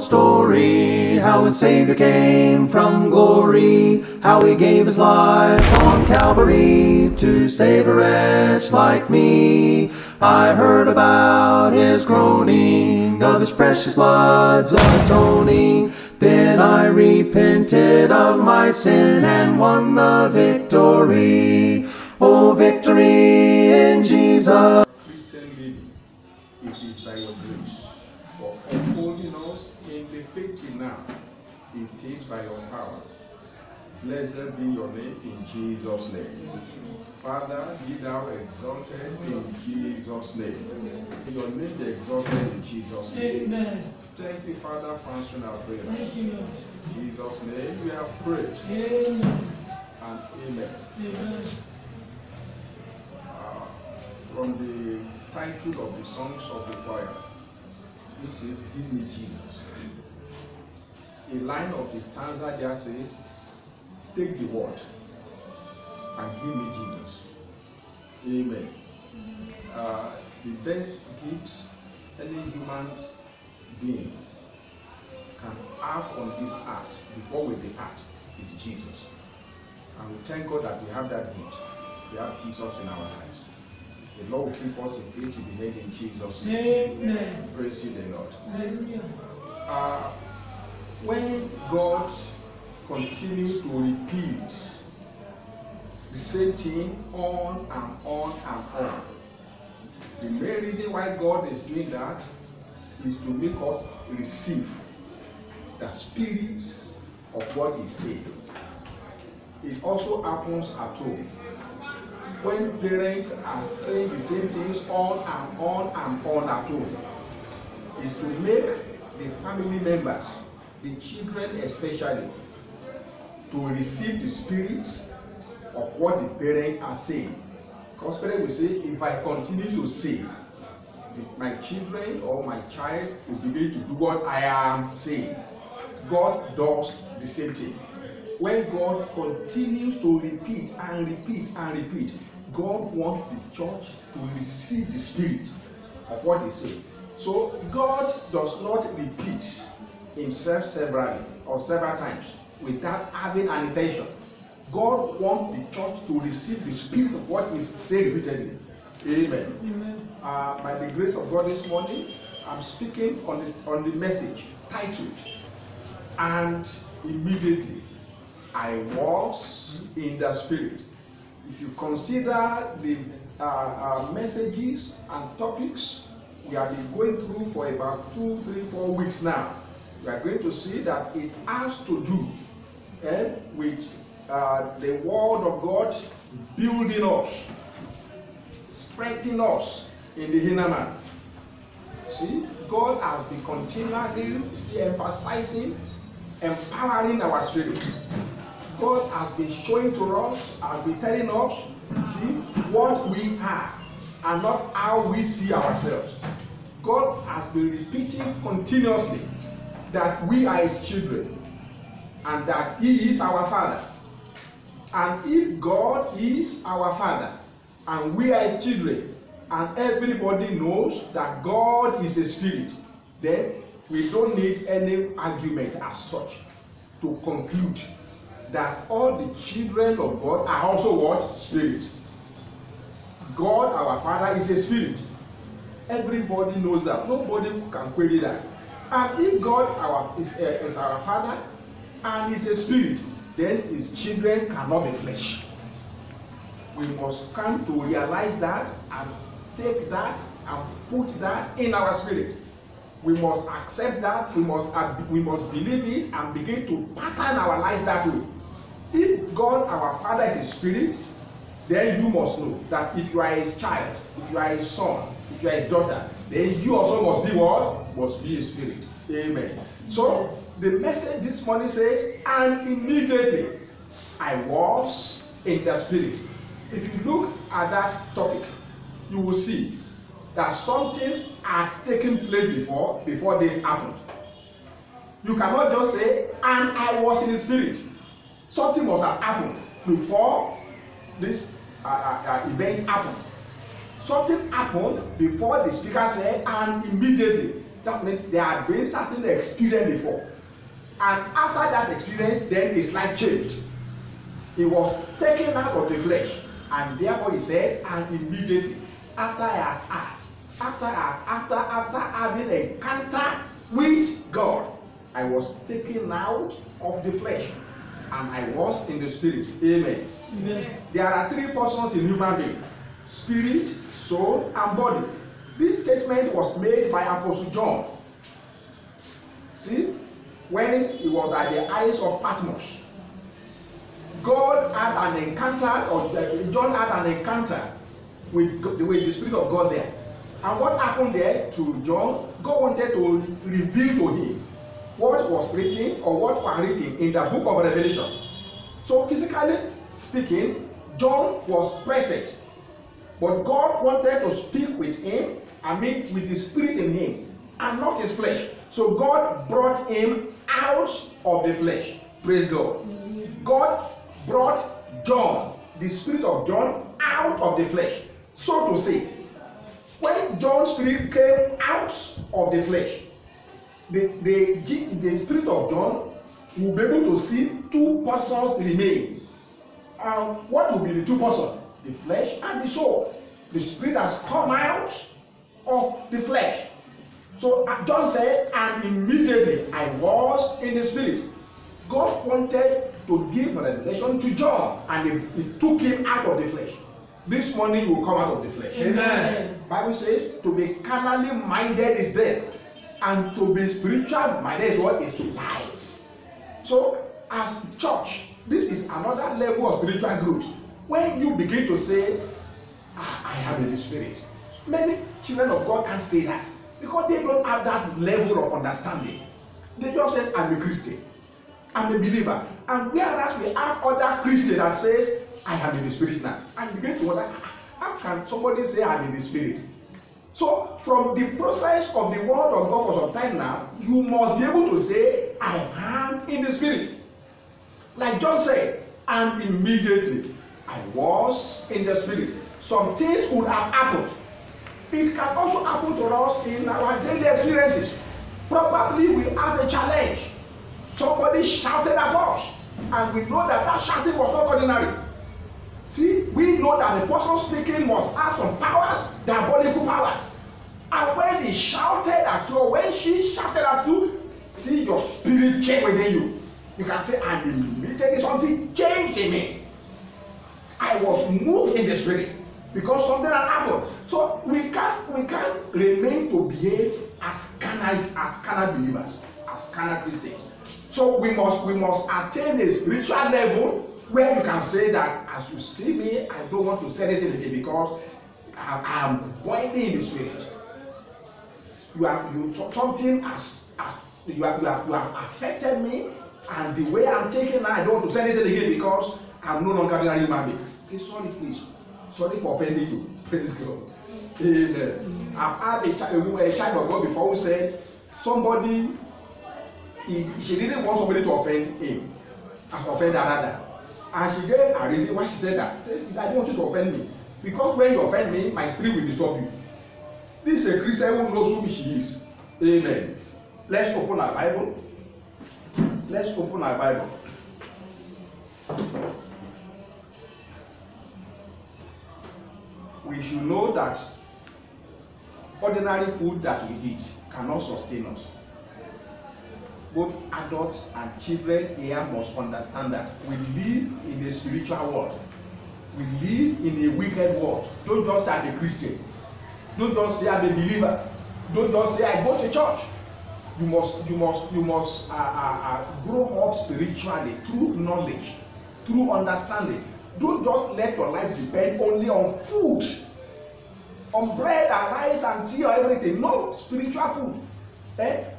told story, how a Savior came from glory, how he gave his life on Calvary to save a wretch like me. I heard about his groaning, of his precious blood's atoning. Then I repented of my sin and won the victory. Oh, victory in Jesus. Christian living, it is by your grace. For upholding us in the faith now, it is by your power. Blessed be your name in Jesus' name. Father, be thou exalted in Jesus' name. Your name be exalted in Jesus' name. Amen. Thank you, Father, for answering our prayer. Thank you, Lord. In Jesus' name we have prayed. Amen. And amen. Amen. From the title of the songs of the choir, this is Give Me Jesus. A line of the stanza there says, take the word and give me Jesus. Amen. The best gift any human being can have on this earth before we depart is Jesus. And we thank God that we have that gift. We have Jesus in our lives. The Lord will keep us in faith to the end in Jesus' name. Amen. Praise you, the Lord. Hallelujah. When God continues to repeat the same thing on and on and on, the main reason why God is doing that is to make us receive the spirit of what He said. It also happens at home. When parents are saying the same things on and on and on at home, is to make the family members, the children especially, to receive the spirit of what the parents are saying. Because parents will say, if I continue to say, my children or my child will begin to do what I am saying. God does the same thing. When God continues to repeat and repeat and repeat, God wants the church to receive the spirit of what He said. So God does not repeat Himself several times without having an intention. God wants the church to receive the spirit of what He said repeatedly. Amen. Amen. By the grace of God this morning, I'm speaking on the message titled, "And Immediately I was in the Spirit." If you consider the messages and topics we have been going through for about 2, 3, 4 weeks now, we are going to see that it has to do with the Word of God building us, strengthening us in the inner man. See, God has been continually emphasizing, empowering our spirit. God has been showing to us, has been telling us, see, what we are and not how we see ourselves. God has been repeating continuously that we are His children and that He is our Father. And if God is our Father and we are His children, and everybody knows that God is a spirit, then we don't need any argument as such to conclude that all the children of God are also what? Spirit. God, our Father, is a spirit. Everybody knows that. Nobody can query that. And if God is our Father and is a spirit, then His children cannot be flesh. We must come to realize that and take that and put that in our spirit. We must accept that. We must believe it and begin to pattern our lives that way. If God, our Father, is a spirit, then you must know that if you are His child, if you are His son, if you are His daughter, then you also must be what? Must be a spirit. Amen. So the message this morning says, and immediately I was in the spirit. If you look at that topic, you will see that something had taken place before this happened. You cannot just say, and I was in the spirit. Something must have happened before this event happened. Something happened before the speaker said, and immediately. That means there had been certain experience before. And after that experience, then his life changed. He was taken out of the flesh. And therefore he said, and immediately after having an encounter with God, I was taken out of the flesh and I was in the spirit. Amen. Amen. There are three persons in human being: spirit, soul, and body. This statement was made by Apostle John. See, when he was at the Isles of Patmos, God had an encounter, or John had an encounter with the Spirit of God there. And what happened there to John? God wanted to reveal to him what was written or what was written in the book of Revelation. So physically speaking, John was present, but God wanted to speak with him, with the Spirit in him, and not his flesh. So God brought him out of the flesh. Praise God. God brought John, the Spirit of John, out of the flesh. So to say, when John's spirit came out of the flesh, the Spirit of John will be able to see two persons remain. And what will be the two persons? The flesh and the soul. The Spirit has come out of the flesh. So John said, and immediately I was in the Spirit. God wanted to give a revelation to John, and he took him out of the flesh. This morning you will come out of the flesh. Amen. Bible says to be carnally minded is death, and to be spiritual minded is what is life. So as church, this is another level of spiritual growth. When you begin to say, I am in the Spirit. Many children of God can't say that because they don't have that level of understanding. They just say, I'm a Christian, I'm a believer. And whereas we have other Christians that says, I am in the Spirit now. And you begin to wonder, how can somebody say I'm in the Spirit? So from the process of the word of God for some time now, you must be able to say, I am in the Spirit. Like John said, and immediately I was in the Spirit. Some things could have happened. It can also happen to us in our daily experiences. Probably we have a challenge. Somebody shouted at us, and we know that that shouting was not ordinary. See, we know that the person speaking must have some powers, diabolical powers. And when he shouted at you, or when she shouted at you, see, your spirit changed within you. You can say, and immediately something changed in me. I was moved in the Spirit because something had happened. So we can't remain to behave as carnal believers, as carnal Christians. So we must attain a spiritual level where you can say that as you see me, I don't want to say anything again because I am boiling in the Spirit. You have affected me, and the way I'm taking now, I don't want to say anything again because I'm no longer a human being. Okay, sorry, please. Sorry for offending you. Praise God. Amen. I've had a child of God before who said somebody, she didn't want somebody to offend him, offend another. And she gave a reason why she said that. She said, I don't want you to offend me. Because when you offend me, my spirit will disturb you. This is a Christian who knows who she is. Amen. Let's open our Bible. Let's open our Bible. We should know that ordinary food that we eat cannot sustain us. Both adults and children here must understand that we live in a spiritual world. We live in a wicked world. Don't just say I'm a Christian. Don't just say I'm a believer. Don't just say I go to church. You must grow up spiritually through knowledge, through understanding. Don't just let your life depend only on food, on bread and rice and tea or everything. No, spiritual food.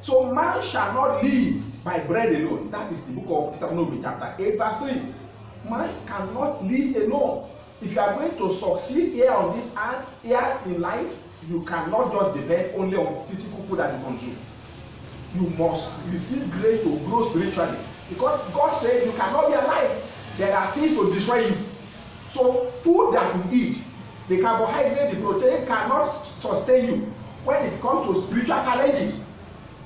So man shall not live by bread alone. That is the book of Deuteronomy chapter 8 verse 3. Man cannot live alone. If you are going to succeed here on this earth, here in life, you cannot just depend only on physical food that you consume. You must receive grace to grow spiritually. Because God said you cannot be alive. There are things to destroy you. So food that you eat, the carbohydrate, the protein cannot sustain you when it comes to spiritual challenges.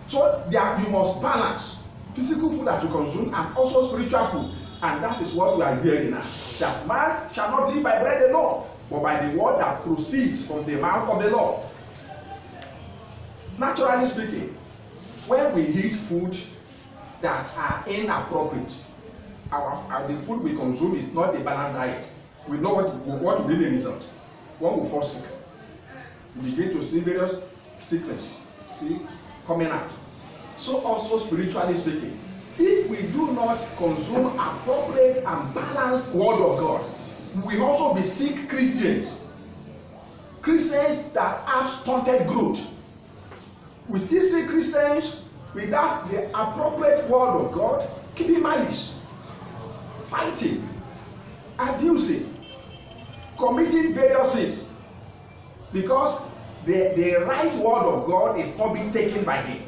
So there you must balance physical food that you consume and also spiritual food. And that is what we are hearing now. That man shall not live by bread alone, but by the word that proceeds from the mouth of the Lord. Naturally speaking, when we eat food that are inappropriate, the food we consume is not a balanced diet. We know what will be the result. One will fall sick. We begin to see various sickness coming out. So also spiritually speaking, if we do not consume appropriate and balanced word of God, we also be sick Christians. Christians that have stunted growth. We still see Christians without the appropriate word of God, keeping malice, fighting, abusing, committing various sins, because the right word of God is not being taken by him.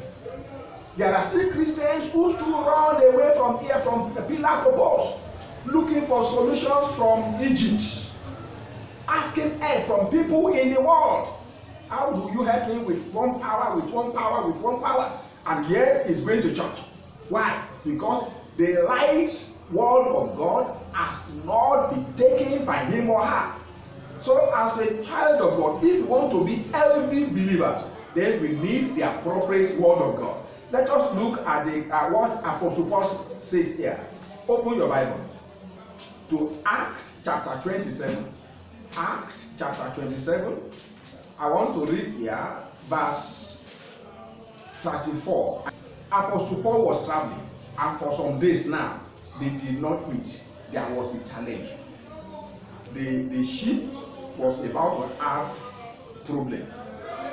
There are still Christians who still run away from here, from a pillar to post, looking for solutions from Egypt, asking help from people in the world. How do you help me with one power, with one power, with one power? And yet he's going to church. Why? Because the right word of God has not been taken by him or her. So as a child of God, if we want to be healthy believers, then we need the appropriate word of God. Let us look at what Apostle Paul says here. Open your Bible to Acts chapter 27. Acts chapter 27. I want to read here verse 34. Apostle Paul was traveling, and for some days now, they did not eat. There was a challenge. The ship was about to have problem.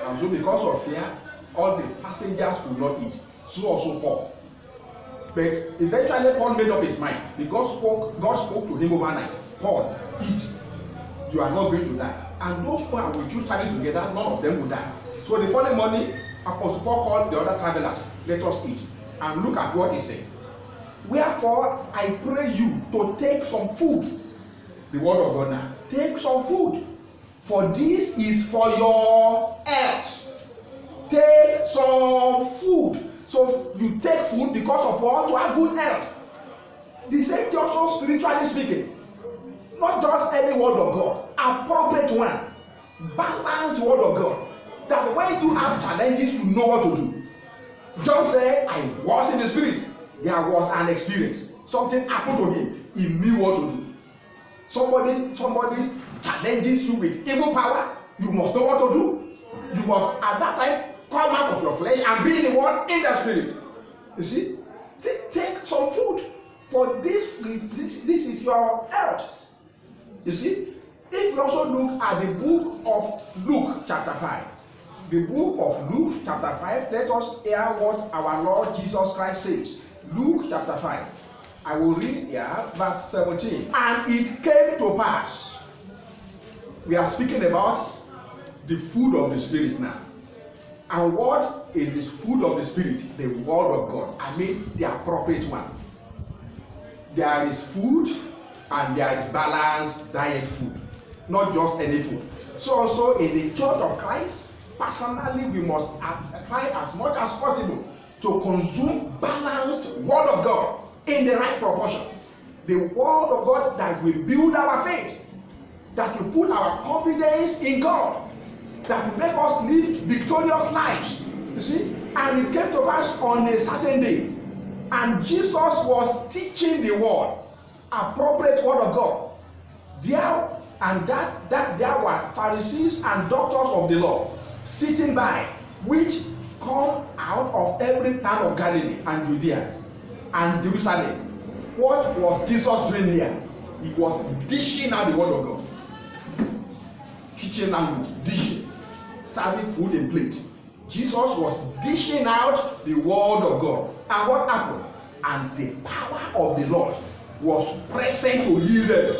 And so because of fear, all the passengers could not eat. So also Paul. But eventually Paul made up his mind. Because God spoke to him overnight. Paul, eat. You are not going to die. And those who are with you traveling together, none of them will die. So the following morning, Apostle Paul called the other travelers. Let us eat. And look at what he said. Wherefore, I pray you to take some food. The word of God now. Take some food. For this is for your health. Take some food. So you take food because of what? To have good health. The same thing also spiritually speaking. Not just any word of God. Appropriate one. Balanced word of God. That when you have challenges, you know what to do. John said, I was in the spirit. There was an experience. Something happened to him. He knew what to do. Somebody challenges you with evil power. You must know what to do. You must at that time come out of your flesh and be in the word in the spirit. You see? Take some food. For this is your health. You see? If we also look at the book of Luke chapter 5. The book of Luke chapter 5, let us hear what our Lord Jesus Christ says. Luke chapter 5. I will read here verse 17. And it came to pass. We are speaking about the food of the Spirit now. And what is this food of the Spirit? The word of God. I mean the appropriate one. There is food and there is balanced diet food. Not just any food. So also in the church of Christ, personally we must try as much as possible to consume balanced word of God in the right proportion. The word of God that will build our faith, that will put our confidence in God, that will make us live victorious lives. You see? And it came to pass on a certain day, and Jesus was teaching the word, appropriate word of God. There were Pharisees and doctors of the law sitting by, which come out of every town of Galilee and Judea and Jerusalem. What was Jesus doing here? He was dishing out the word of God. Kitchen language, dishing, serving food in plate. Jesus was dishing out the word of God. And what happened? And the power of the Lord was present to heal them.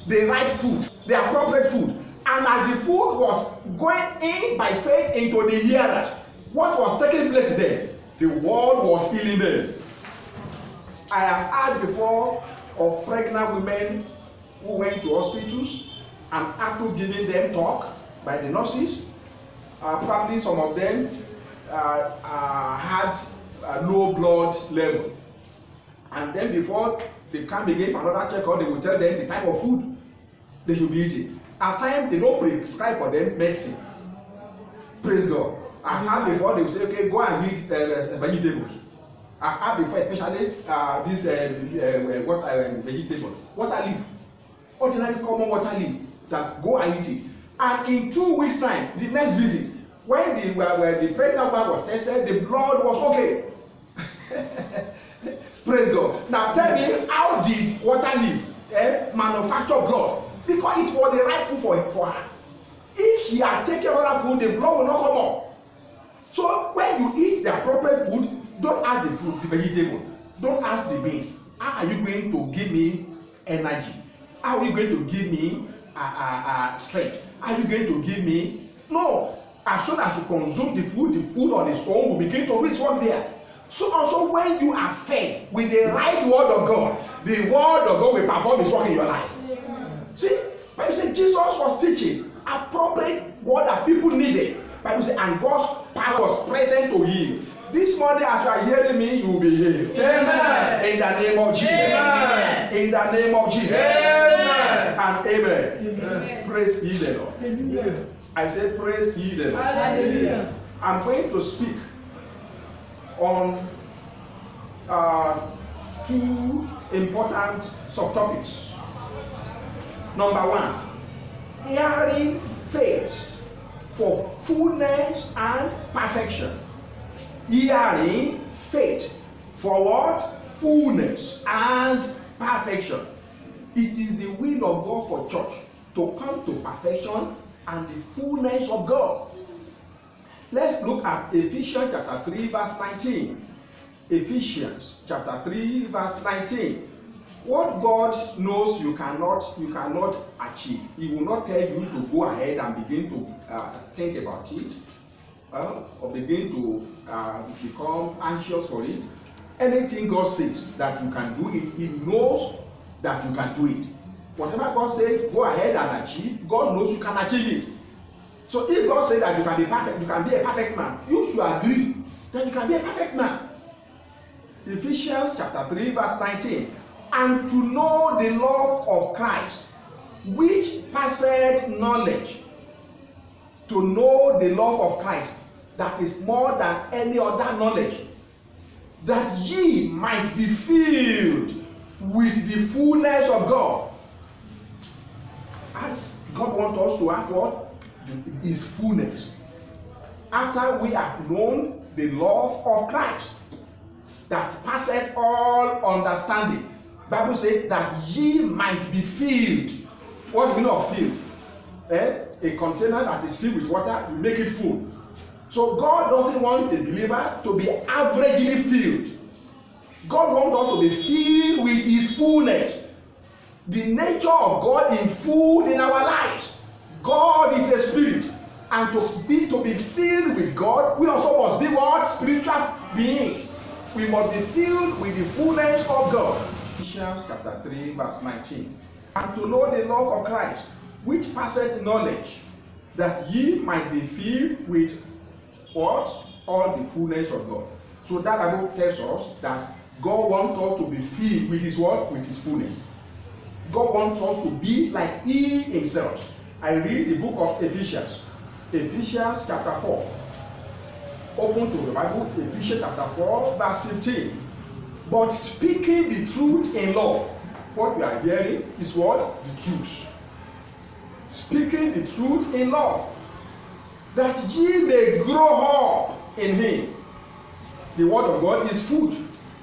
The right food, the appropriate food. And as the food was going in by faith into the hearers, what was taking place there? The word was healing them. I have heard before of pregnant women who went to hospitals, and after giving them talk by the nurses, probably some of them had low blood level, and then before they come again for another checkup, they will tell them the type of food they should be eating. At times they don't prescribe for them medicine. Praise God. I've had before, they will say, okay, go and eat vegetables. I've had before, especially this vegetable, water leaf, ordinary common water leaf, that go and eat it. And in 2 weeks time, the next visit, when the pregnant man was tested, the blood was okay. Praise God. Now tell me, how did water leaf manufacture blood? Because it was the right food for her. If she had taken other food, the blood will not come up. So when you eat the appropriate food, don't ask the food, the vegetable. Don't ask the beans. How are you going to give me energy? How are you going to give me strength? How are you going to give me? No. As soon as you consume the food on its own will begin to reach one there. So also when you are fed with the right word of God, the word of God will perform its work in your life. See, Bible says Jesus was teaching appropriate word that people needed. Bible says, and God's power was present to heal. This morning, as you are hearing me, you will be healed. Amen. In the name of Jesus. Amen. In the name of Jesus. Amen. And amen. Amen. Praise ye the Lord. Amen. I said, praise ye the Lord. Hallelujah. I'm going to speak on 2 important subtopics. Number 1, hearing faith for fullness and perfection. Hearing faith for what? Fullness and perfection. It is the will of God for church to come to perfection and the fullness of God. Let's look at Ephesians chapter 3 verse 19. Ephesians chapter 3 verse 19. What God knows you cannot achieve, He will not tell you to go ahead and begin to think about it, or begin to become anxious for it. Anything God says that you can do it, He knows that you can do it. Whatever God says, go ahead and achieve, God knows you can achieve it. So if God says that you can be perfect, you can be a perfect man, you should agree that you can be a perfect man. Ephesians chapter 3 verse 19. And to know the love of Christ, which passeth knowledge. To know the love of Christ, that is more than any other knowledge, that ye might be filled with the fullness of God. And God wants us to have what? His fullness. After we have known the love of Christ, that passeth all understanding. Bible says that ye might be filled. What's the meaning of filled? A container that is filled with water, you make it full. So God doesn't want a believer to be averagely filled. God wants us to be filled with His fullness. The nature of God in full in our lives. God is a spirit. And to be filled with God, we also must be what? Spiritual beings. We must be filled with the fullness of God. Ephesians chapter 3 verse 19. And to know the love of Christ, which passeth knowledge, that ye might be filled with what? All the fullness of God. So that Bible tells us that God wants us to be filled with His what? With His fullness. God wants us to be like He Himself. I read the book of Ephesians. Ephesians chapter 4. Open to the Bible, Ephesians chapter 4 verse 15. But speaking the truth in love. What we are hearing is what? The truth. Speaking the truth in love. That ye may grow up in Him. The word of God is food.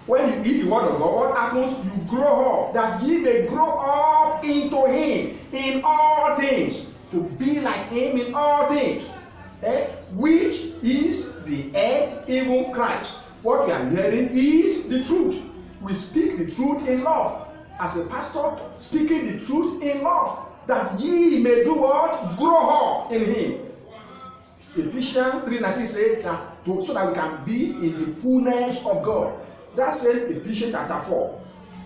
When you eat the word of God, what happens? You grow up. That ye may grow up into Him in all things. To be like Him in all things. Which is the head, even Christ. What we are hearing is the truth. We speak the truth in love. As a pastor, speaking the truth in love, that ye may do what? Grow up in Him. Ephesians 3:19 says that so that we can be in the fullness of God. That's in Ephesians chapter 4,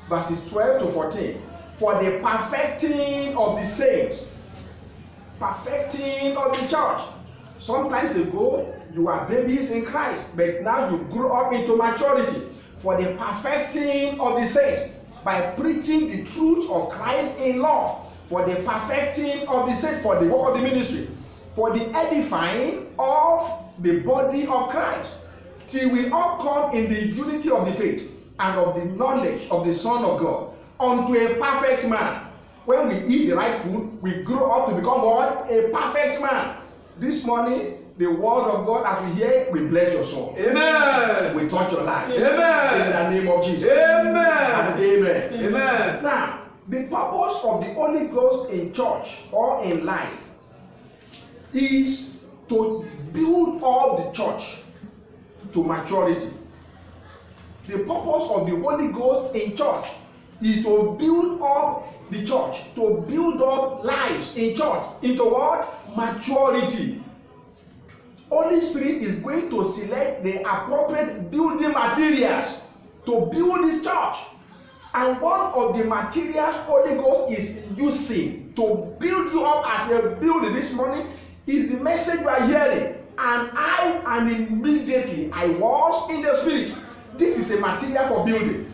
verses 12 to 14. For the perfecting of the saints, perfecting of the church. Sometimes ago, you are babies in Christ, but now you grow up into maturity for the perfecting of the saints by preaching the truth of Christ in love, for the perfecting of the saints, for the work of the ministry, for the edifying of the body of Christ, till we all come in the unity of the faith and of the knowledge of the Son of God, unto a perfect man. When we eat the right food, we grow up to become what? A perfect man. This morning, the word of God, as we hear, we bless your soul. Amen. We touch your life. Amen. In the name of Jesus. Amen. And amen. Amen. Now, the purpose of the Holy Ghost in church or in life is to build up the church to maturity. The purpose of the Holy Ghost in church is to build up the church, to build up lives in church into what? Maturity. Holy Spirit is going to select the appropriate building materials to build this church. And one of the materials Holy Ghost is using to build you up as a builder this morning is the message you are hearing. And immediately I was in the Spirit. This is a material for building.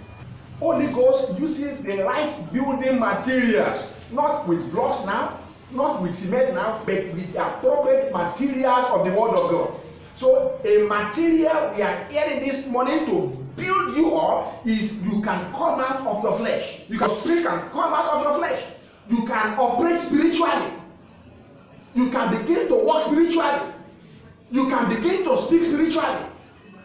Holy Ghost uses the right building materials, not with blocks now, not with cement now, but with the appropriate materials of the Word of God. So a material we are hearing this morning to build you up is you can come out of your flesh. Your spirit can come out of your flesh. You can operate spiritually. You can begin to walk spiritually. You can begin to speak spiritually.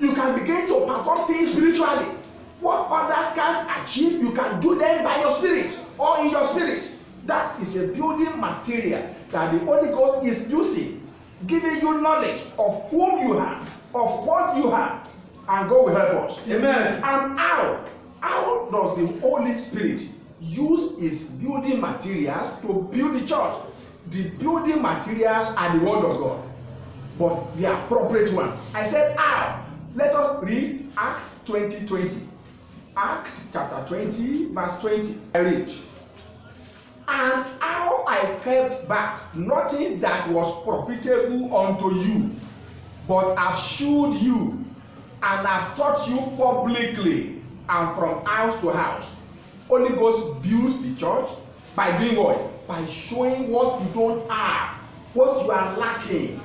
You can begin to perform things spiritually. What others can't achieve, you can do them by your spirit or in your spirit. That is a building material that the Holy Ghost is using, giving you knowledge of whom you are, of what you are, and God will help us. Amen. And how does the Holy Spirit use his building materials to build the church? The building materials are the Word of God, but the appropriate one. I said how. Let us read Acts 20:20. Acts chapter 20, verse 20. I read. And how I kept back nothing that was profitable unto you, but have shewed you, and have taught you publicly, and from house to house. Holy Ghost builds the church by doing what? By showing what you don't have, what you are lacking.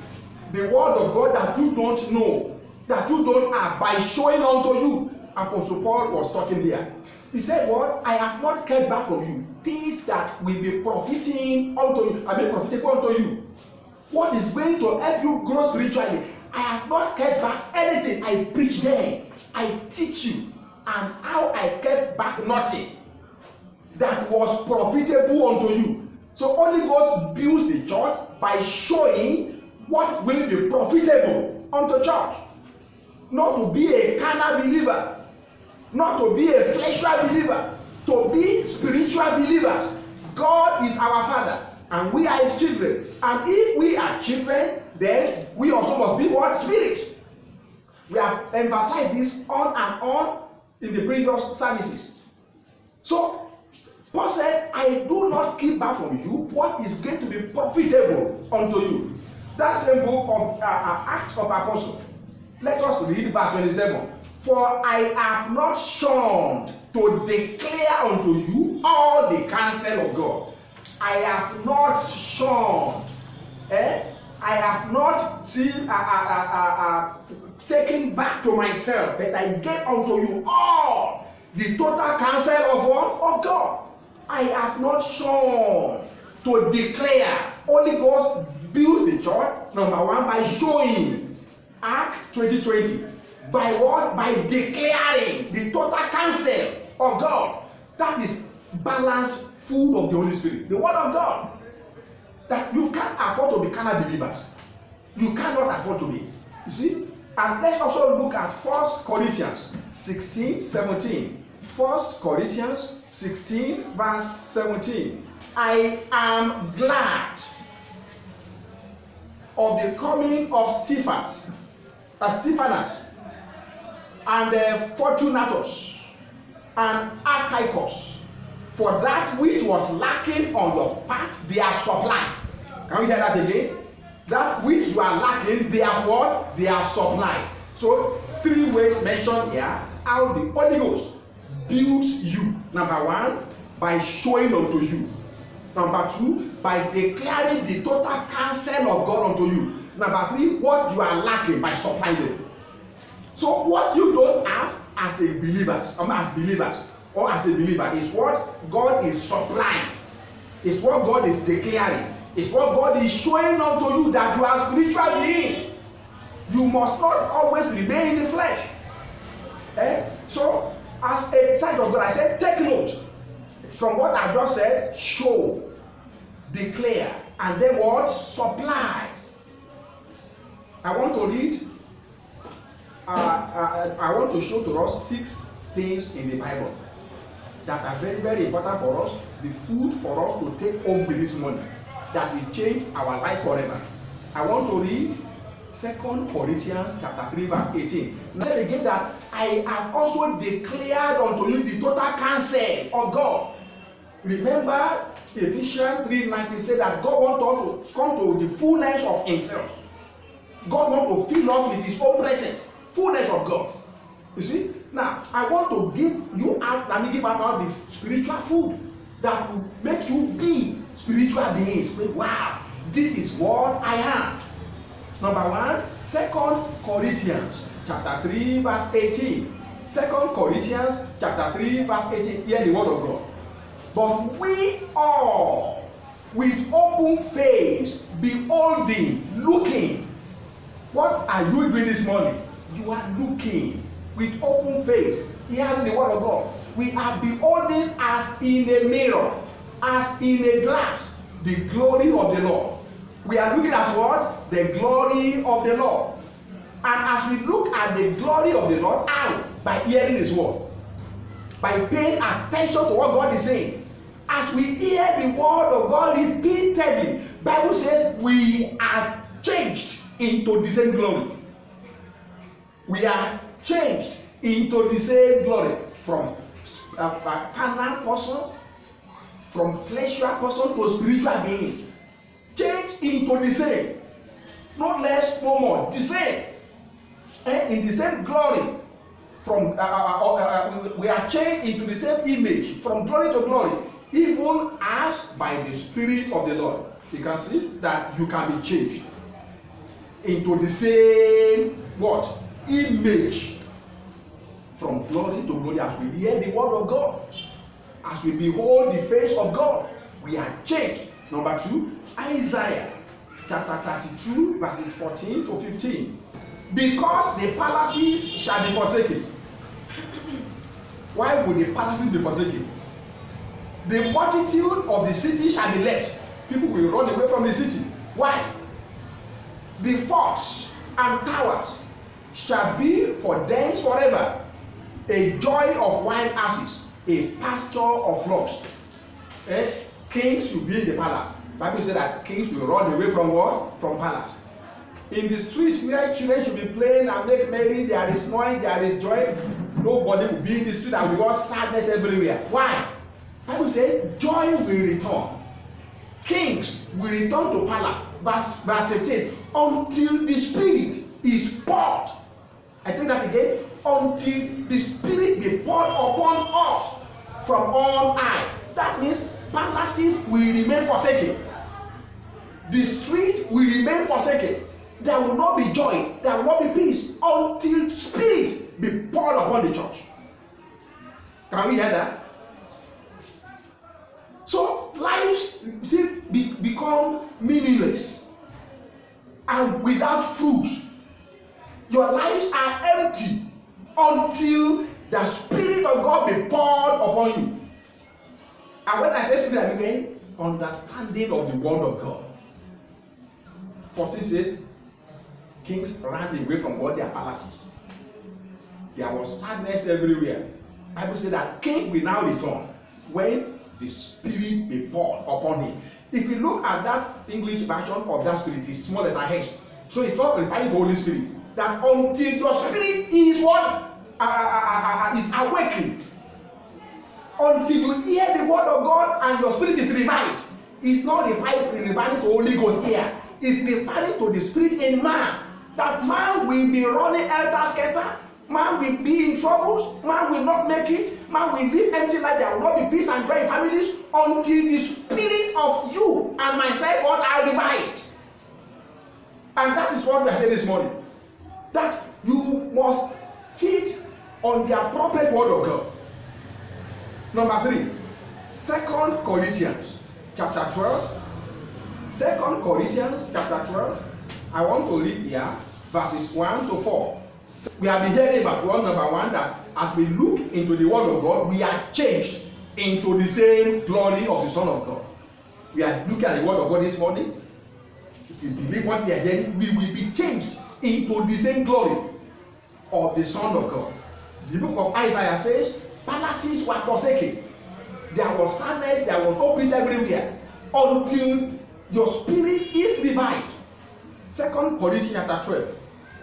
The word of God that you don't know, that you don't have, by showing unto you. Apostle Paul was talking here. He said, what? I have not kept back from you things that will be profiting unto you, profitable unto you. What is going to help you grow spiritually? I have not kept back anything. I preach them. I teach you. And how I kept back nothing that was profitable unto you. So Holy Ghost builds the church by showing what will be profitable unto church. Not to be a carnal believer, not to be a fleshly believer, to be spiritual believers. God is our Father, and we are His children. And if we are children, then we also must be what? Spirits. We have emphasized this on and on in the previous services. So, Paul said, I do not keep back from you what is going to be profitable unto you. That same book of Acts of Apostles. Let us read verse 27. For I have not shunned to declare unto you all the counsel of God. I have not shunned. I have not taken back to myself, but I gave unto you all the total counsel of what? Of God. I have not shunned to declare. Holy Ghost builds the church, number one, by showing. Acts 20:20. By what? By declaring the total counsel of God. That is balanced food of the Holy Spirit. The Word of God. That you can't afford to be carnal believers. You cannot afford to be. You see? And let's also look at 1 Corinthians 16:17. 1 Corinthians 16, verse 17. I am glad of the coming of Stephanas, and Fortunatus, and Achaicus, for that which was lacking on your part, they are supplied. Can we hear that again? That which you are lacking, they have what? They have supplied. So 3 ways mentioned here how the Holy Ghost builds you. Number 1, by showing unto you. Number 2, by declaring the total counsel of God unto you. Number 3, what you are lacking by supplying them. So what you don't have as a believers, or as a believer, is what God is supplying. It's what God is declaring. It's what God is showing unto you that you are spiritual being. You must not always remain in the flesh. So, as a child of God, I said, take note from what I just said. Show, declare, and then what? Supply. I want to read. I want to show to us 6 things in the Bible that are very, very important for us. The food for us to take home with this morning that will change our life forever. I want to read 2 Corinthians chapter 3 verse 18. Now again that I have also declared unto you the total counsel of God. Remember Ephesians 3:19 said that God wants us to come to the fullness of himself. God wants to fill us with his own presence, fullness of God. You see? Now, I want to give you out, let me give out the spiritual food that will make you be spiritual beings. Wow, this is what I am. Number 1, 2 Corinthians chapter 3 verse 18. 2 Corinthians chapter 3 verse 18. Hear the word of God. But we all with open face, beholding, looking. What are you doing this morning? You are looking with open face, hearing the word of God. We are beholding as in a mirror, as in a glass, the glory of the Lord. We are looking at what? The glory of the Lord. And as we look at the glory of the Lord, how? By hearing his word. By paying attention to what God is saying. As we hear the word of God repeatedly, Bible says we are changed into the same glory. We are changed into the same glory. From a carnal person, from fleshly person to spiritual being. Changed into the same. Not less, no more. The same. In the same glory. From we are changed into the same image. From glory to glory. Even as by the Spirit of the Lord. You can see that you can be changed into the same what? Image. From glory to glory, as we hear the word of God, as we behold the face of God, we are changed. Number 2, Isaiah chapter 32 verses 14 to 15. Because the palaces shall be forsaken. Why would the palaces be forsaken? The multitude of the city shall be left. People will run away from the city. Why? The forts and towers shall be for dens forever. A joy of wild asses, a pasture of flocks. Kings will be in the palace. Bible says that kings will run away from what? From palace. In the streets where children should be playing and make merry, there is noise, there is joy. Nobody will be in the street and we got sadness everywhere. Why? Bible says joy will return. Kings will return to palace. Verse 15. Until the Spirit is poured. I take that again. Until the Spirit be poured upon us from on high. That means palaces will remain forsaken. The streets will remain forsaken. There will not be joy. There will not be peace until Spirit be poured upon the church. Can we hear that? So lives become meaningless and without fruit. Your lives are empty until the Spirit of God be poured upon you. And when I say Spirit again, understanding of the word of God. 14 says, kings ran away from all their palaces. There was sadness everywhere. Bible says that king will now return when the Spirit be poured upon him. If you look at that English version of that Spirit, it's small letter H. So it's not referring to Holy Spirit. That until your spirit is what? Is awakened. Until you hear the word of God and your spirit is revived. It's not revived to Holy Ghost here. is referring to the spirit in man. That man will be running helter-skelter, man will be in troubles, man will not make it, man will live empty life, there will not be peace and joy in families until the spirit of you and myself God are revived. And that is what we are saying this morning. That you must feed on the appropriate word of God. Number 3, 2 Corinthians chapter 12. 2 Corinthians chapter 12. I want to read here verses 1 to 4. We have been hearing about number 1, that as we look into the word of God, we are changed into the same glory of the Son of God. We are looking at the word of God this morning. If we believe what we are hearing, we will be changed into the same glory of the Son of God. The book of Isaiah says, palaces were forsaken. There was sadness, there was no peace everywhere, until your spirit is revived. 2 Corinthians chapter 12,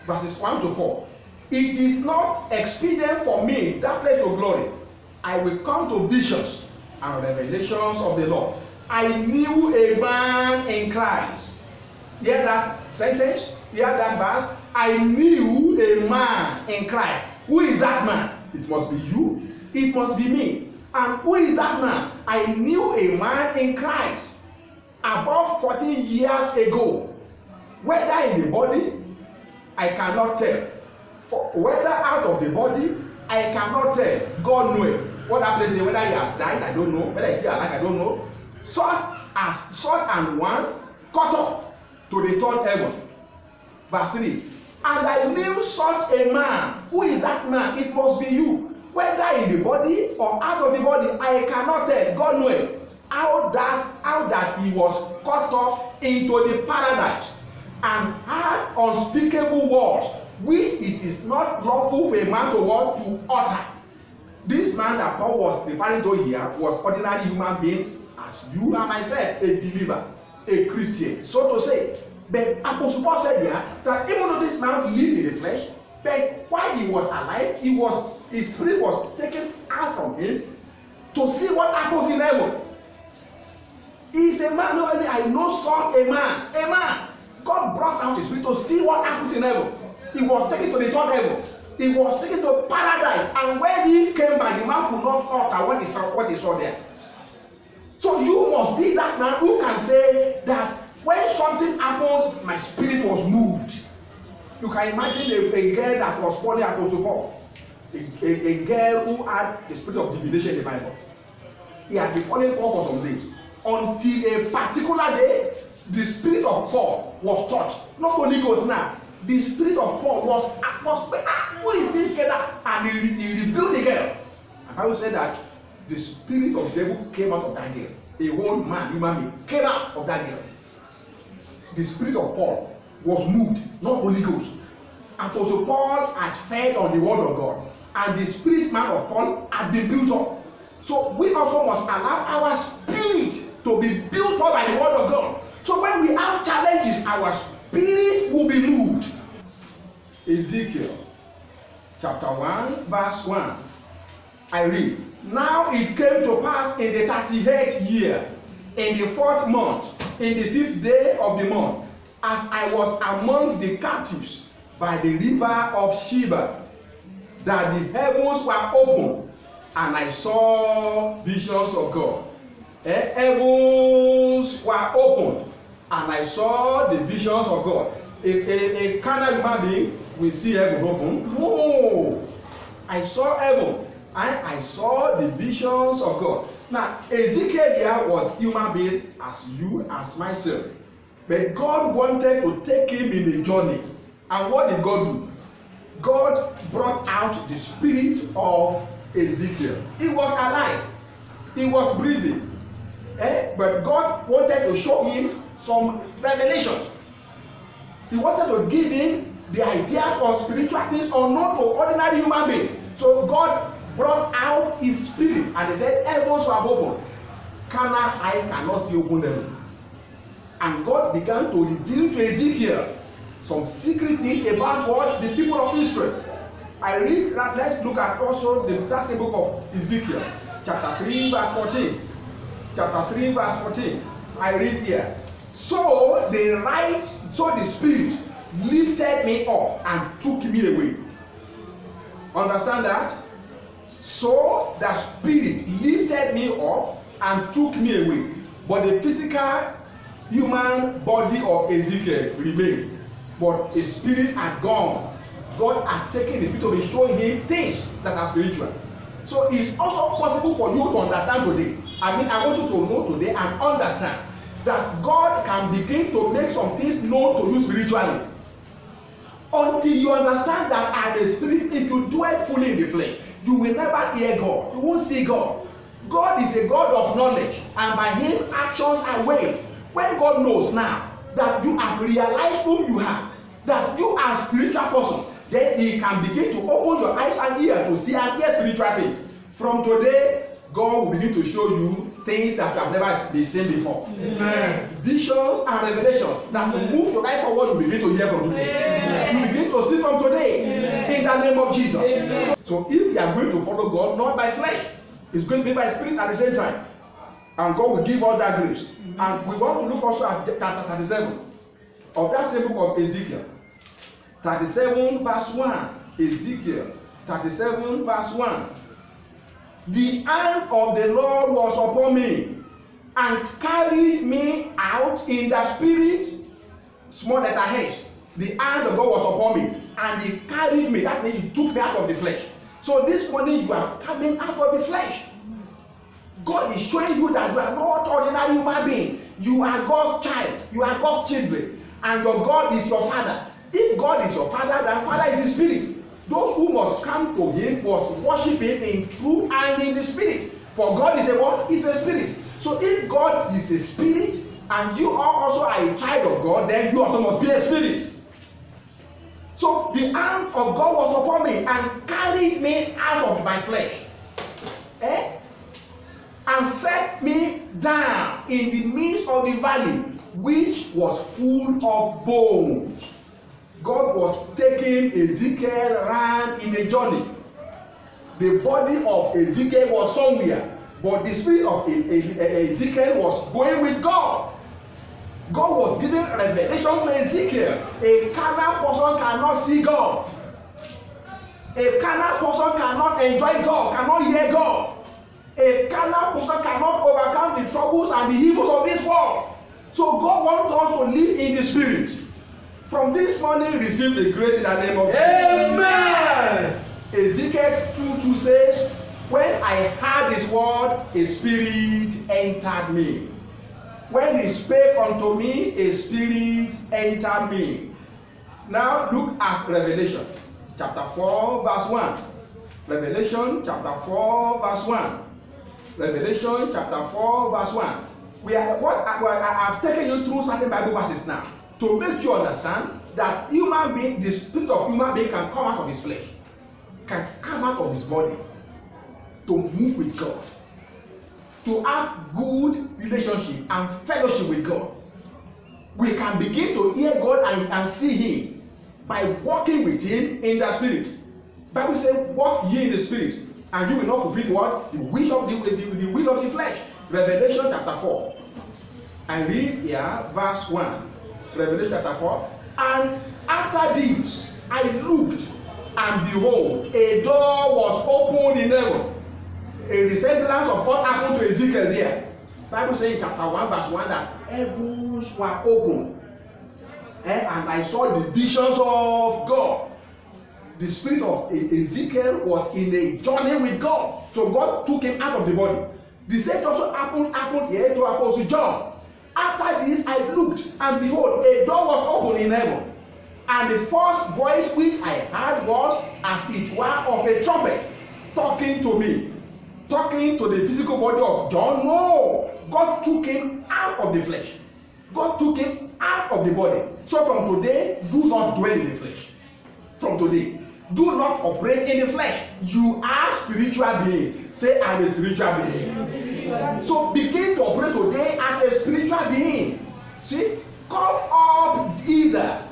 verses 1 to 4. It is not expedient for me, that place of glory. I will come to visions and revelations of the Lord. I knew a man in Christ. Hear that sentence? Hear that verse? I knew a man in Christ. Who is that man? It must be you. It must be me. And who is that man? I knew a man in Christ above 14 years ago. Whether in the body, I cannot tell. Whether out of the body, I cannot tell. God knows. What that place is, whether he has died, I don't know. Whether he's still alive, I don't know. Sought and one caught up to the third heaven. Verse 3. And I knew such a man. Who is that man? It must be you. Whether in the body or out of the body, I cannot tell. God knows. How that he was caught up into the paradise and had unspeakable words, which it is not lawful for a man to utter. This man that Paul was referring to here was ordinary human being, as you and myself, a believer, a Christian, so to say. But Apostle Paul said here that even though this man lived in the flesh, but while he was alive, his spirit was taken out from him to see what happens in heaven. He is a man, no, I know son, a man. God brought out his spirit to see what happens in heaven. He was taken to the third heaven. He was taken to paradise. And when he came back, the man could not utter what he saw there. So you must be that man who can say that when something happens, my spirit was moved. You can imagine a girl that was following Apostle Paul. A girl who had the spirit of divination in the Bible. He had been following Paul for some days. Until a particular day, the spirit of Paul was touched. Not Holy Ghost now. The spirit of Paul was who is this girl? And he rebuked the girl. And Bible said that the spirit of the devil came out of that girl. A whole man, human being, came out of that girl. The spirit of Paul was moved, not Holy Ghost. Apostle Paul had fed on the word of God, and the spirit man of Paul had been built up. So we also must allow our spirit to be built up by the word of God. So when we have challenges, our spirit will be moved. Ezekiel chapter 1 verse 1. I read. Now it came to pass in the 38th year, in the 4th month, in the 5th day of the month, as I was among the captives by the river of Sheba, that the heavens were opened, and I saw visions of God. Heavens were opened, and I saw the visions of God. A carnal human being will see heaven open. No, I saw heaven, and I saw the visions of God. Now, Ezekiel here was human being as you, as myself. But God wanted to take him in a journey. And what did God do? God brought out the spirit of Ezekiel. He was alive. He was breathing. But God wanted to show him some revelations. He wanted to give him the ideas of spiritual things unknown to ordinary human beings. So God brought out his spirit, and he said, heavens were opened. Carnal eyes cannot see open them. And God began to reveal to Ezekiel some secret things about what the people of Israel. I read that. Let's look at also that's the book of Ezekiel, chapter 3, verse 14. Chapter 3, verse 14. I read here. So the Spirit lifted me up and took me away. Understand that? So the Spirit lifted me up and took me away. But the physical human body of Ezekiel remained. But his spirit had gone. God had taken the spirit to be showing him things that are spiritual. So it's also possible for you to understand today. I want you to know today and understand that God can begin to make some things known to you spiritually. Until you understand that as a spirit, if you dwell fully in the flesh, you will never hear God. You won't see God. God is a God of knowledge, and by him actions are weighed. When God knows now that you have realized who you are, that you are a spiritual person, then he can begin to open your eyes and ears to see and hear spiritual things. From today, God will begin to show you things that you have never seen before. Amen. Visions and revelations that will move your life forward, you begin to hear from today. Amen. You begin to see from today. Amen. In the name of Jesus. Amen. So if you are going to follow God, not by flesh, it's going to be by spirit at the same time. And God will give all that grace. And we want to look also at chapter 37 of that same book of Ezekiel. 37 verse 1. Ezekiel 37 verse 1. The hand of the Lord was upon me and carried me out in the spirit. Small letter H. The hand of God was upon me and he carried me. That means he took me out of the flesh. So this morning you are coming out of the flesh. God is showing you that you are not ordinary human being. You are God's child. You are God's children. And your God is your father. If God is your father, then father is the spirit. Those who must come to him must worship him in truth and in the spirit. For God is a what? Is a spirit. So if God is a spirit and you are also a child of God, then you also must be a spirit. So the hand of God was upon me and carried me out of my flesh. And set me down in the midst of the valley, which was full of bones. God was taking Ezekiel around in a journey. The body of Ezekiel was somewhere, but the spirit of Ezekiel was going with God. God was giving revelation to Ezekiel. A carnal person cannot see God. A carnal person cannot enjoy God, cannot hear God. A carnal person cannot overcome the troubles and the evils of this world. So God wants us to live in the spirit. From this morning, receive the grace in the name of Jesus. Amen. Ezekiel 2:2 says, when I heard his word, a spirit entered me. When he spake unto me, a spirit entered me. Now look at Revelation chapter 4 verse 1. Revelation chapter 4 verse 1. Revelation chapter 4 verse 1. I have taken you through certain Bible verses now to make you understand that human being, the spirit of human being can come out of his flesh, can come out of his body to move with God, to have good relationship and fellowship with God. We can begin to hear God and see him by walking with him in the spirit. Bible says, walk ye in the spirit, and you will not fulfill what? The wish of the will of the flesh. Revelation chapter 4. I read here verse 1. Revelation chapter 4. And after this I looked, and behold, a door was opened in heaven. A resemblance of what happened to Ezekiel there. Bible says in chapter 1 verse 1 that heavens were opened. And I saw the visions of God. The spirit of Ezekiel was in a journey with God. So God took him out of the body. The same also happened here to Apostle John. After this I looked, and behold, a door was opened in heaven. And the first voice which I heard was as it were of a trumpet talking to me. Talking to the physical body of John? No. God took him out of the flesh. God took him out of the body. So from today, do not dwell in the flesh. From today, do not operate in the flesh. You are spiritual being. Say, I'm a spiritual being. So begin to operate today as a spiritual being. See, come up hither,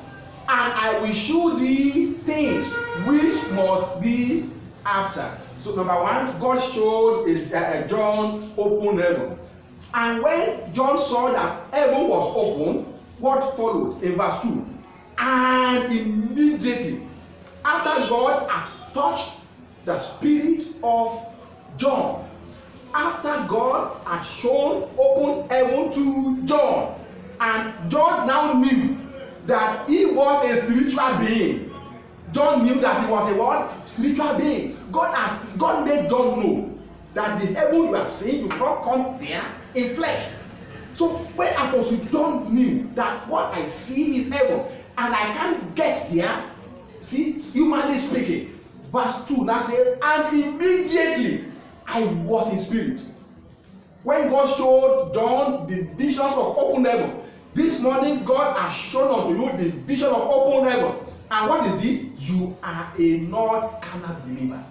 and I will show thee things which must be after. So number one, God showed John open heaven. And when John saw that heaven was open, what followed in verse 2? And immediately, after God had touched the spirit of John, after God had shown open heaven to John, and John now knew that he was a spiritual being. John knew that he was a what? Spiritual being. God made John know that the heaven you have seen, you cannot come there in flesh. So when Apostle John knew that what I see is heaven and I can't get there, see, humanly speaking, verse 2 now says, and immediately I was in spirit. When God showed John the visions of open heaven, this morning God has shown unto you the vision of open heaven. And what is it? You are a not carnal believer.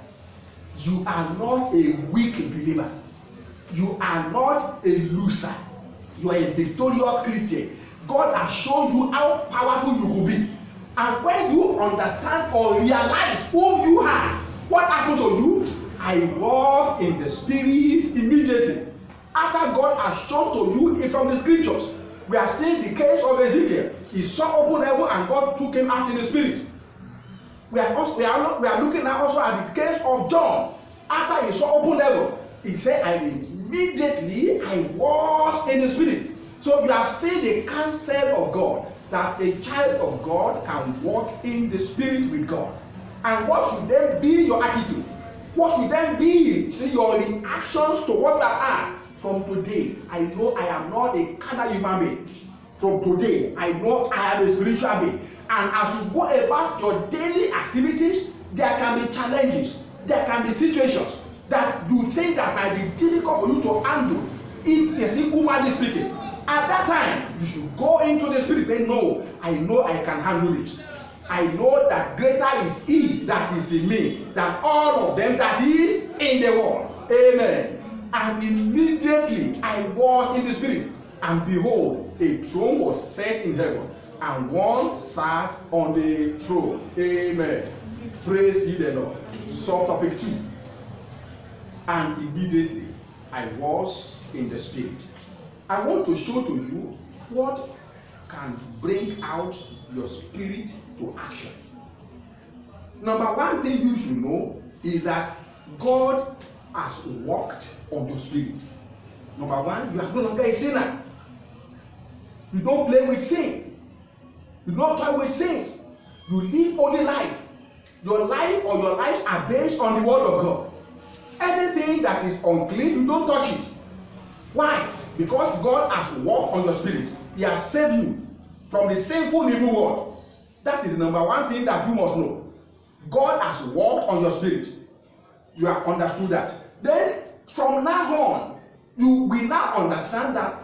You are not a weak believer. You are not a loser. You are a victorious Christian. God has shown you how powerful you will be. And when you understand or realize whom you are, what happens to you? I was in the spirit immediately. After God has shown to you from the scriptures, we have seen the case of Ezekiel. He saw open heaven and God took him out in the spirit. We are looking now also at the case of John. After he saw open heaven, he said, I immediately I was in the spirit. So you have seen the counsel of God, that a child of God can walk in the spirit with God. And what should then be your attitude? What should then be your reactions to what you are? From today, I know I am not a carnal human being. From today, I know I am a spiritual being. And as you go about your daily activities, there can be challenges, there can be situations that you think that might be difficult for you to handle, if you see humanly speaking. At that time, you should go into the spirit. Then no, I know I can handle it. I know that greater is he that is in me than all of them that is in the world. Amen. And immediately I was in the spirit, and behold, a throne was set in heaven, and one sat on the throne. Amen. Praise ye the Lord. Subtopic 2. And immediately I was in the spirit. I want to show to you what can bring out your spirit to action. Number one thing you should know is that God has worked on your spirit. Number one, you are no longer a sinner. You don't play with sin. You don't toy with sin. You live holy life. Your life or your lives are based on the word of God. Anything that is unclean, you don't touch it. Why? Because God has worked on your spirit. He has saved you from the sinful evil world. That is number one thing that you must know. God has worked on your spirit. You have understood that. Then from now on, you will now understand that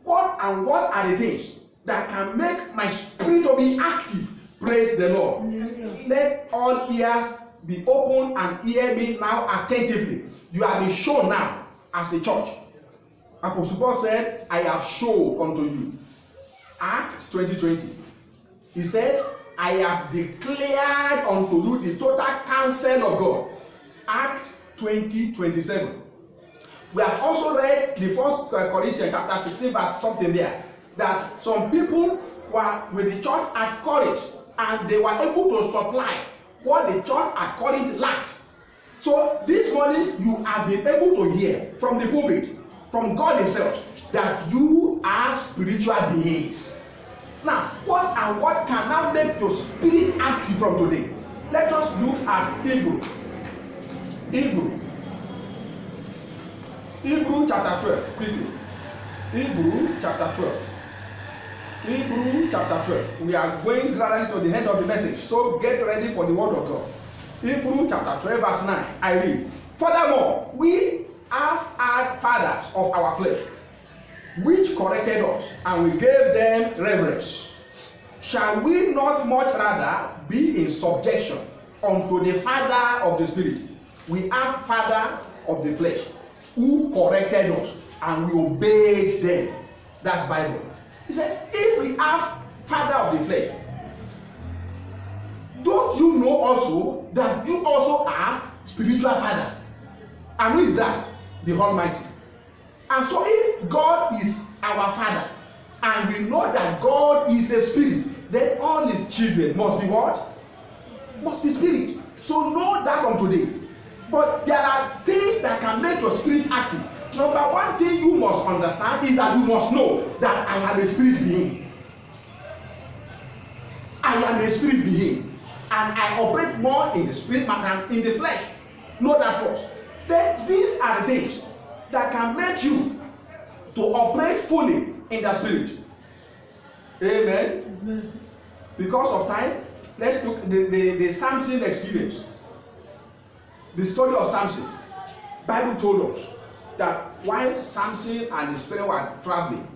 what are the things that can make my spirit to be active. Praise the Lord. Let all ears be open and hear me now attentively. You have been shown now as a church. Apostle Paul said, I have shown unto you. Acts 20:20. He said, I have declared unto you the total counsel of God. Acts 20:27. We have also read the 1 Corinthians chapter 16 verse something there, that some people were with the church at Corinth and they were able to supply what the church at Corinth lacked. So this morning you have been able to hear from the pulpit, from God himself, that you are spiritual beings. Now, what can now make your spirit active from today? Let us look at Hebrew chapter 12, quickly. Hebrew chapter 12. We are going gradually to the end of the message, so get ready for the word of God. Hebrew chapter 12 verse 9, I read. Furthermore, we have had fathers of our flesh, which corrected us, and we gave them reverence. Shall we not much rather be in subjection unto the Father of the Spirit? We have father of the flesh who corrected us, and we obeyed them. That's Bible. He said, if we have father of the flesh, don't you know also that you also have spiritual father? And who is that? The Almighty. And so if God is our Father, and we know that God is a spirit, then all his children must be what? Must be spirit. So know that from today. But there are things that can make your spirit active. Number one thing you must understand is that you must know that I am a spirit being. I am a spirit being. And I operate more in the spirit than in the flesh. Know that first. Then these are the things that can make you to operate fully in the spirit. Amen. Amen. Because of time, let's look at the Samson experience. The story of Samson. Bible told us that while Samson and his parents were traveling,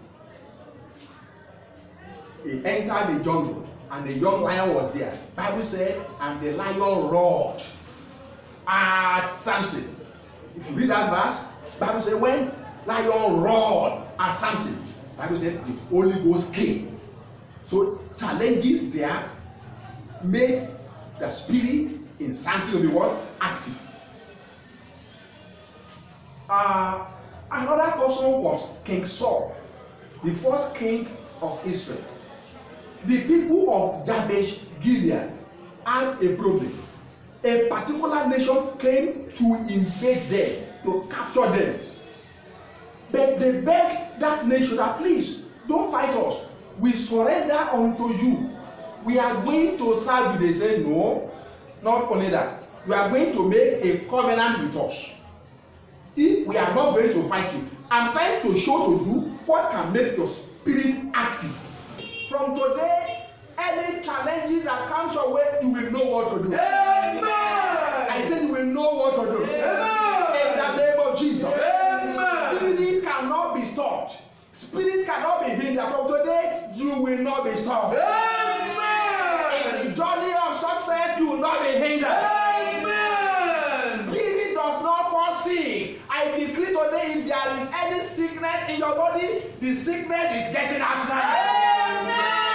he entered the jungle and the young lion was there. Bible said, and the lion roared at Samson. If you read that verse, Bible said when lion roared at Samson, Bible said the Holy Ghost came. So challenges there made the spirit in Samson to be what? Active. Another person was King Saul, the first king of Israel. The people of Jabesh Gilead had a problem. A particular nation came to invade them, to capture them. But they begged that nation that please don't fight us. We surrender unto you. We are going to serve you. They said no, not only that. We are going to make a covenant with us. If we are not going to fight you, I'm trying to show to you what can make your spirit active. From today, any challenges that comes your way, you will know what to do. Amen. I said you will know what to do. Amen. In the name of Jesus. Amen. Spirit cannot be stopped. Spirit cannot be hindered. From today, you will not be stopped. Amen. In the journey of success, you will not be hindered. Amen. Spirit does not foresee. I decree today, if there is any sickness in your body, the sickness is getting out now. Amen.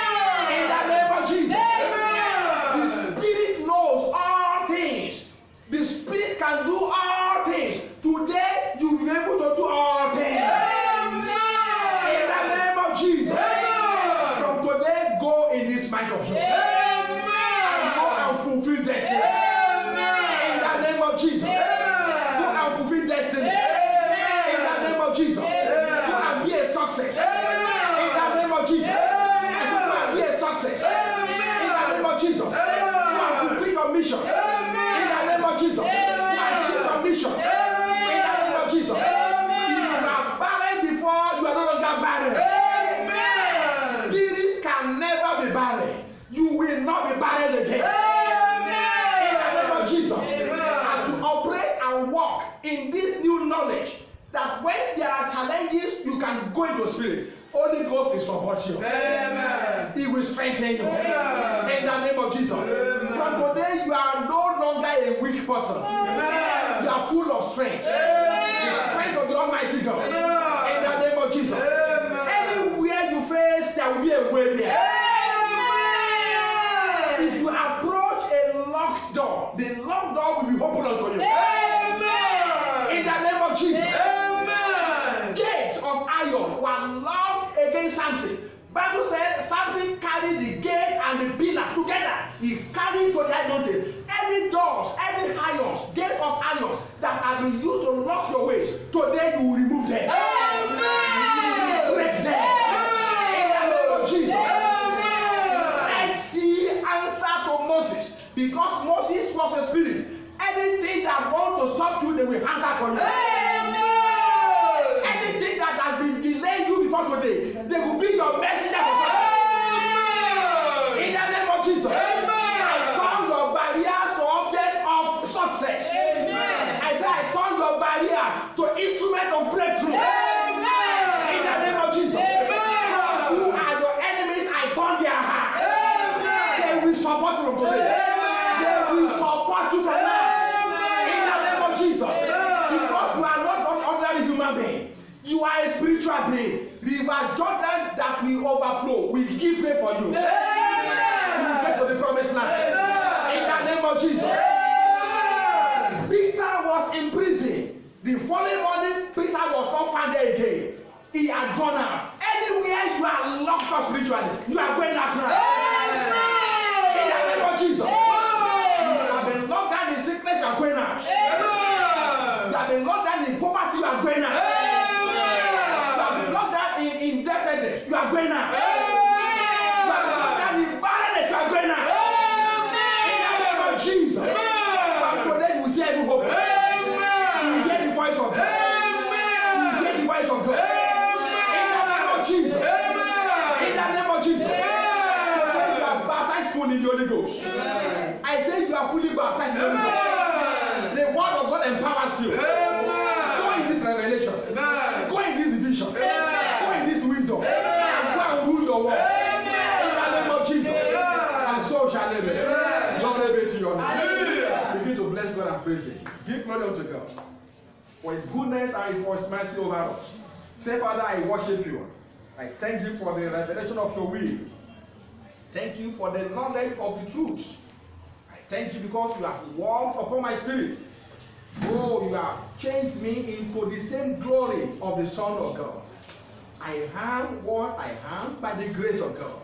In the name of Jesus. Amen. The Spirit knows all things. The Spirit can do all things. Today, you will be able to do all things. Amen. In the name of Jesus. Amen. From today, go in this might of you. Amen. And go and fulfill destiny. Amen. In the name of Jesus. Amen. Go and fulfill destiny. Amen. In the name of Jesus. Amen. Go and be a success. Amen. In the name of Jesus. Amen. Be a success. Amen. In the name of Jesus. Amen. Go and fulfill your mission. Amen. In the name of Jesus. Amen. Go and achieve your mission. Amen. In the name of Jesus. Amen. If you are barren before, you are no longer barren. Amen. Spirit can never be barren. You will not be barren again. Amen. In the name of Jesus. Amen. As you operate and walk in this new knowledge, that when there are challenges, you can go into spirit. Holy Ghost will support you. Amen. He will strengthen you. Amen. In the name of Jesus. Amen. From today, you are no longer a weak person. Amen. You are full of strength. Amen. The strength of the Almighty God. Amen. In the name of Jesus. Amen. Anywhere you face, there will be a way there. Amen. If you approach a locked door, the locked door will be opened unto you. Amen. In the name of Jesus. Amen. Gates of iron were locked against Samson. Bible said Samson carried the gate and the pillar together. He carried to the high mountain. Any doors, any irons, gate of irons that have been used to lock your ways, today you will remove them. Amen. Break them. In the name of Jesus. Red Sea answered to Moses, because Moses was a spirit. Anything that wants to stop you, they will answer for you. Amen. Anything that has been delayed you before today, they will be your messenger for success. In the name of Jesus. Amen. I turn your barriers to object of success. Amen. I say I turn your barriers to instrument of breakthrough. Amen. In the name of Jesus. Amen. Who are your enemies? I turn their heart. Amen. They will support you from today. Amen. They will support you from now. In the name of Jesus. Amen. Because you are not an ordinary human being. You are a spiritual being. River Jordan that will overflow will give way for you. Amen. You will get to the promised land. Amen. In the name of Jesus. Amen. Peter was in prison. The following morning, Peter Peter was not found there again. He had gone out. Anywhere you are locked up spiritually, you are going out now. In the name of Jesus. You have been locked down in sickness, you are going out. You have been locked down in poverty, you are going out. You have been locked down in indebtedness, you are going out. You have been locked down in barrenness, you are going out. In the name of Jesus. From today you will see every hope. You will hear the voice of God. You will hear the voice of God. Jesus. In the name of Jesus. You are baptized fully in the Holy Ghost. I say you are fully baptized in the Holy Ghost. The word of God empowers you. Go in this revelation. Go in this vision. Go in this wisdom. And go and rule the world. In the name of Jesus. And so shall it be. Glory be to your name. Begin to bless God and praise Him. Give glory unto God for His goodness and for His mercy over us. Say, Father, I worship you. I thank you for the revelation of your will. Thank you for the knowledge of the truth. I thank you because you have walked upon my spirit. Oh, you have changed me into the same glory of the Son of God. I am what I am by the grace of God.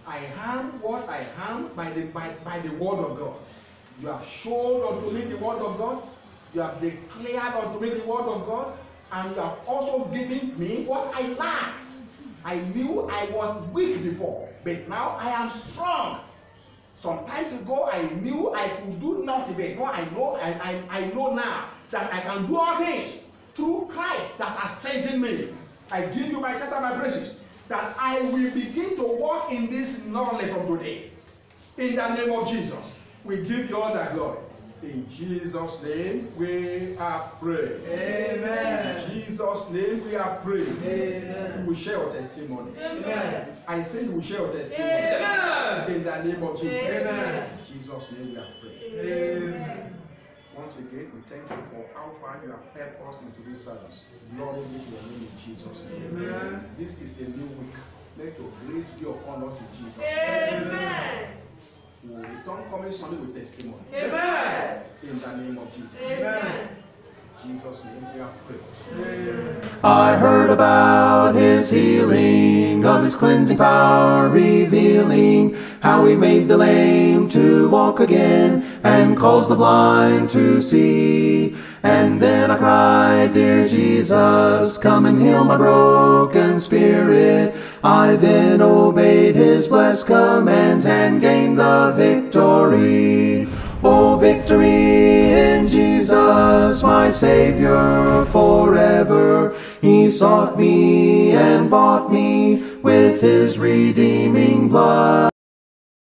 I am what I am by the word of God. You have shown unto me the word of God. You have declared unto me the word of God. And you have also given me what I lack. I knew I was weak before, but now I am strong. Sometimes ago I knew I could do nothing, but now I know now that I can do all things through Christ that has strengthened me. I give you my test and my praises that I will begin to walk in this knowledge from today. In the name of Jesus, we give you all the glory. In Jesus' name we have prayed. Amen. In Jesus' name we have prayed. Amen. You will share your testimony. Amen. I say you will share your testimony. Amen. In the name of Jesus. Amen. In Jesus' name we have prayed. Amen. Once again, we thank you for how far you have helped us into this service. Glory be to your name in Jesus' name. Amen. This is a new week. Let your grace be upon us in Jesus' name. Amen. We will return coming Sunday with testimony. Amen. In the name of Jesus. Amen. In Jesus' name we have prayed. I heard about His healing, of His cleansing power revealing, how He made the lame to walk again, and caused the blind to see. And then I cried, dear Jesus, come and heal my broken spirit. I then obeyed His blessed commands and gained the victory. Oh, victory in Jesus, my Savior forever. He sought me and bought me with His redeeming blood.